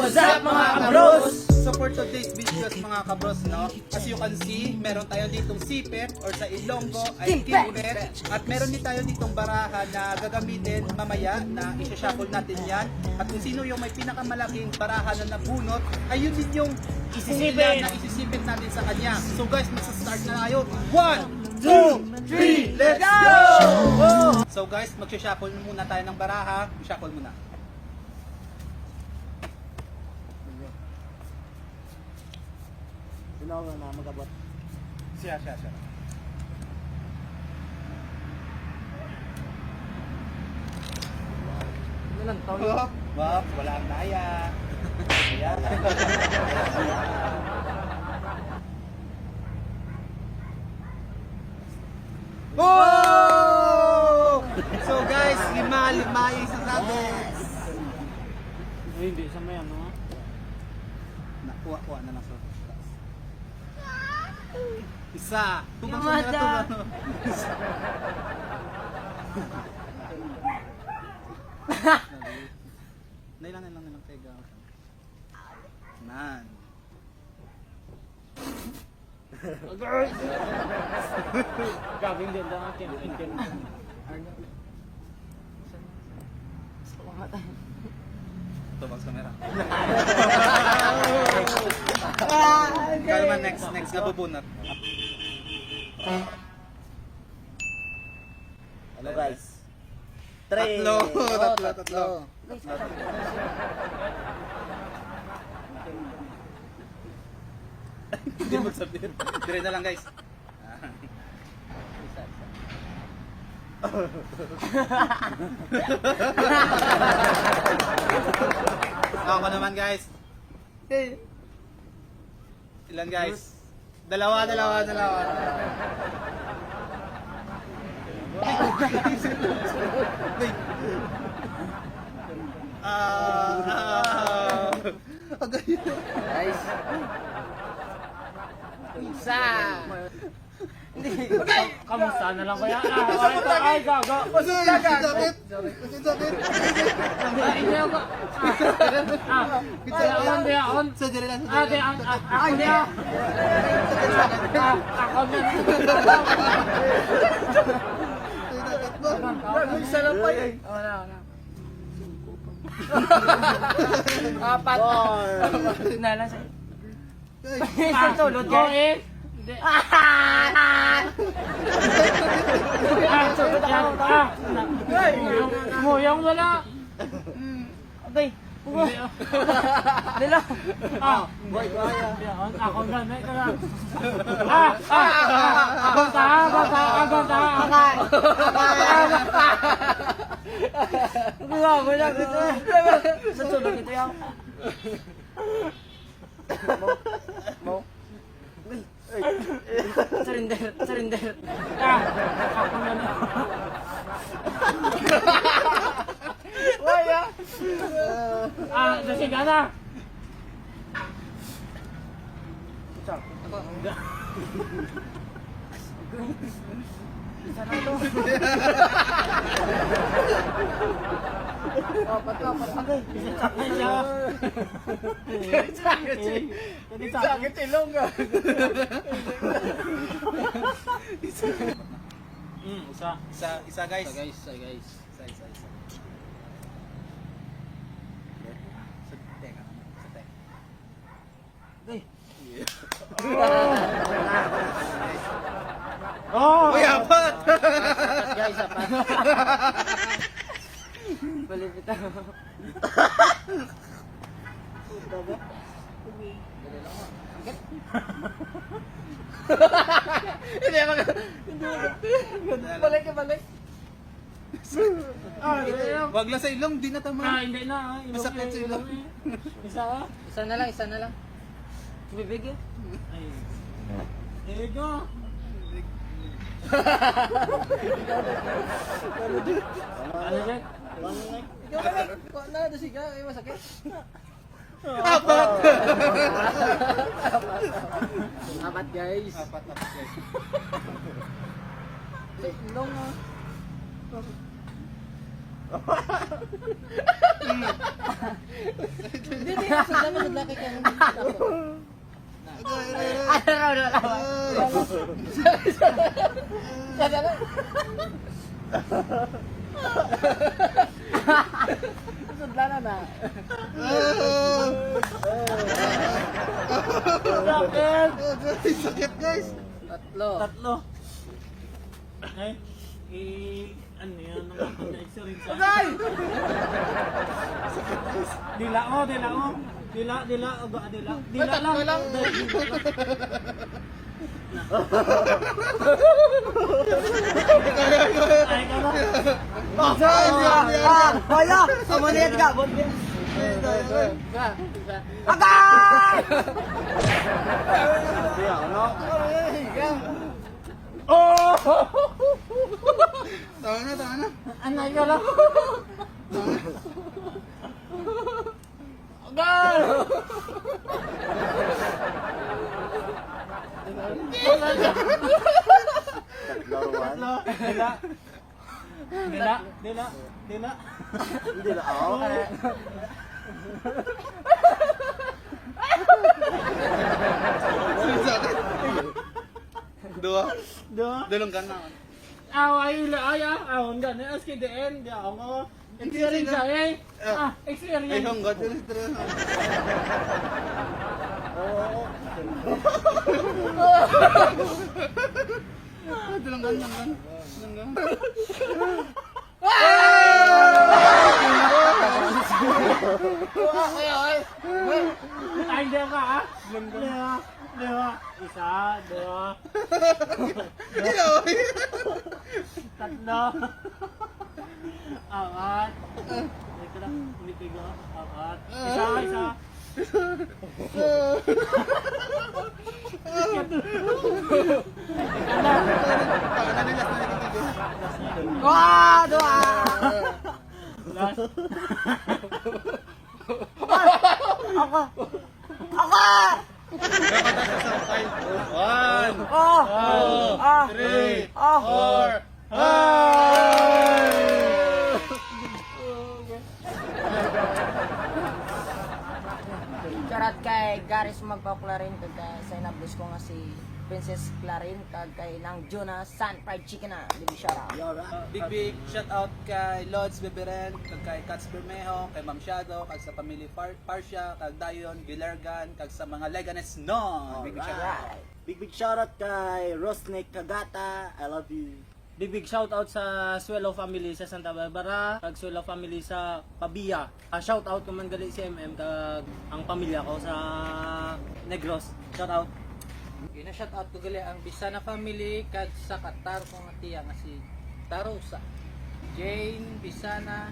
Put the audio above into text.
What's up mga kabros? So for today's videos mga kabros, no, as you can see, meron tayo ditong sipet or sa Ilonggo ay kimpet. At meron din tayo ditong baraha na gagamitin mamaya na isa-shuffle natin yan. At kung sino yung may pinakamalaking baraha na nabunot, ay yun din yung isisipit natin sa kanya. So guys, magsa-start na tayo. 1, 2, 3, let's go! So guys, magsha-shuffle muna tayo ng baraha. Shuffle muna. Sino na mag-abot? Siya. Ano lang to? Wow, wala ang daya. Ayan. Oh! So guys, lima yung isa natin. Ay, hindi sa may ano. Kuha na lang sa isa. Yamada. Nailang tega. Nan. Gagawin din lang akin. Tubang sa kamera. Ikaw naman next na bubunot. Hello guys. Tatlo. Hindi magsabihin. Dire na lang guys. Ako naman guys. Ilan guys? Dalawa. Guys. Isa. Hindi. Kamusta na lang kaya? Ay, gago. Sakit. Hindi ako. Hindi ako. Sa dire lang. Ako na. Ako na. Isa lang pa yun. Wala. Apat. Na lang sa'yo. Tulod ka. Hindi. Muyang wala. Okay. Dila. Ako ganay ka lang. Agonta. Wala dito. Sa tulog ito yan. Mo. Sarinder. Ako na. Waya. Dasig na. Isa na to. Apat. Sakit ilong ka. Isa guys. Isa. Oh! Uy, apat! Guys, apat. Balipit ako. Hindi ako. Balik. Wag lang sa ilong, di na tama. Hindi na. Masakit sa ilong. Isa na lang. Bibig yun. Ego. Ano yan? Ikaw kami. Ikaw na, dasiga. Ay, masakit. Apat Guys. Apat guys. Long Hindi, sudlan mo, sudlan kay Kevin. Ano raw na lang? Sada na. Sudlan na na. Sakit. Sakit guys. Tatlo. Ay, ano yan, nag-experience sa... Agay! Dila mo. Dila, aba, dila. Dila tatlo lang. Ay, ka na. Boyo! Kamunihan ka! Agay! Tama na. Anay ka lang. Agay! Dila. Hindi na ako. Sakit. Dua. Dua. Dalong ka na. Awon gani as KDN di ako mo. Experience ay. Ay, Experience. hanggat. Dito. Dalong ka. Ay, di ka ah. Dua. Isa, dua. Tatlo. Apat. Ito lang, hindi pigo. Apat. Isa. Doa! Last. Ako! One, Oh! three, Oh! four. Charat kay Garis magpa-Clarin kag sa inablis ko nga si Princess Clarin kag kay Nang Juna Sun Fried Chicken na. Big shout out. Big shout out kay Lods Beberen, kag kay Cats Bermejo, kay Ma'am Shadow, kag sa pamilya Parsha, kag Dayon, Gilergan, kag sa mga Leganes no. Big shout out. Big shoutout kay Rosnick Kagata. I love you. Big shout out sa Suelo family sa Santa Barbara, kag Suelo family sa Pabia. Shout out ko man gali si MM kag ang pamilya ko sa Negros. Shout out. Gina-shout out ko gali ang Bisana family kag sa Qatar ko nga tiya nga si Tarusa. Jane Bisana